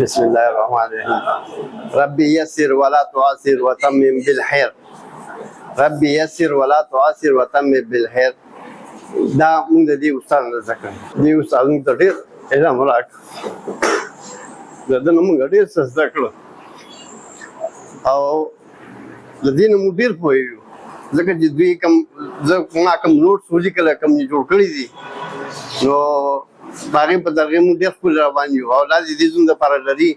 بسم الله الرحمن الرحيم. ربي يسر ولا تعسر وتمم بالخير. ربي يسر ولا تعسر وتمم بالخير. دا موږ د دې استاد نه ځکه دې استاد موږ ته ډېر علم راکړ. د ده نه موږ ډېر څه زده کړل او د دې نه موږ ډېر پوهېږو ځکه چې دوی ما کوم نوټس ولیکل کوم یې جوړ کړي دي نو د هغې په ترغیب موږ ډېر ښکلي روان یو او دا د دې زموږ دپاره لري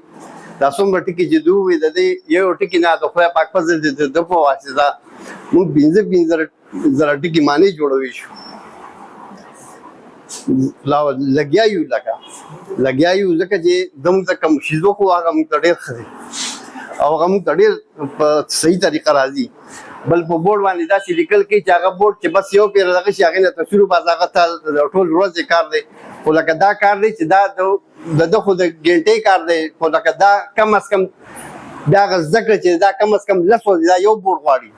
دا څومره ټکي چې دوی ووایي د دې یو ټکي نه د خدای پاک فضل د ده په واسطه موږ پنځه زره ټکي معنی جوړوي شو. لګیا یو ځکه چې زموږ ته کوم شیز وکړو هغه موږ ته ډېر ښه دی او هغه موږ ته ډېر په صحیح طریقه راځي. بل په بورډ باندې داسې لیکل کوي چې هغه بورډ چې بس یو پېره دغه شي هغې نه تصویر وباسه هغه ټول ورځې کار دی خو لکه دا کار دی چې دا د ده خو د ګنټې کار دی خو لکه دا کم از کم بیا هغه زده کړه چې دا کم از کم 10 ورځې دا یو بورډ غواړي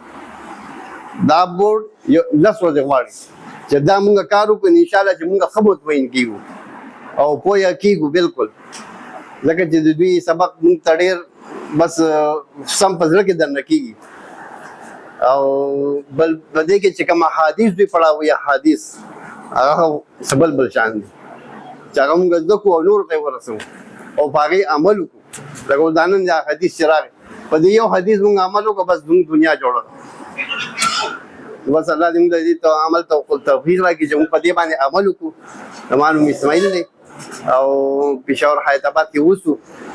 دا بورډ 10 ورځې غواړي چې دا مونږ کار وکړو انشاءالله چې مونږ ښه مطمئن کېږو او پوه کېږو بالکل ځکه چې د دوی سبق مونږ ته ډېر بس سم په زړه کې درنه کېږي او بل په دې کې چې کوم احادیث دوی پړاوي احادیث هغه څه بل شان دي چې هغه مونږ زده کړو او نورو ته یې ورسوو او په هغې عمل وکړو لکه اوس دا نن دا حدیث چې راغی په دې یو حدیث مونږ عمل وکړو بس زموږ دنیا جوړه بس الله دې موږ دې ته عمل توفیق راکړي چې موږ په دې باندې عمل وکړو. زما نوم اسماعیل دی او پېښور حیدرآباد کې اوسو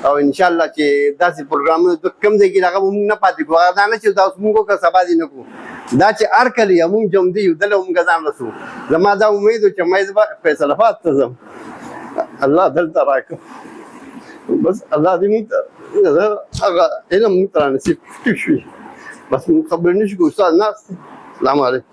او انشاءالله چې داسې پروګرامونه کوم ځای کې هغه به موږ نه پاتې کړو هغه دا نه چې دا اوس موږ وکړو سبا دې نه کړو دا چې هر کله یې موږ جمدي یو دله موږ ځان رسوو. زما دا امید و چې مې به فیصل آباد ته ځم الله دلته راکړه بس الله دې موږ ته هغه علم موږ ته رانصیب شي بس موږ خبرې نه شو کوو استاد ناست دی. السلام علیکم.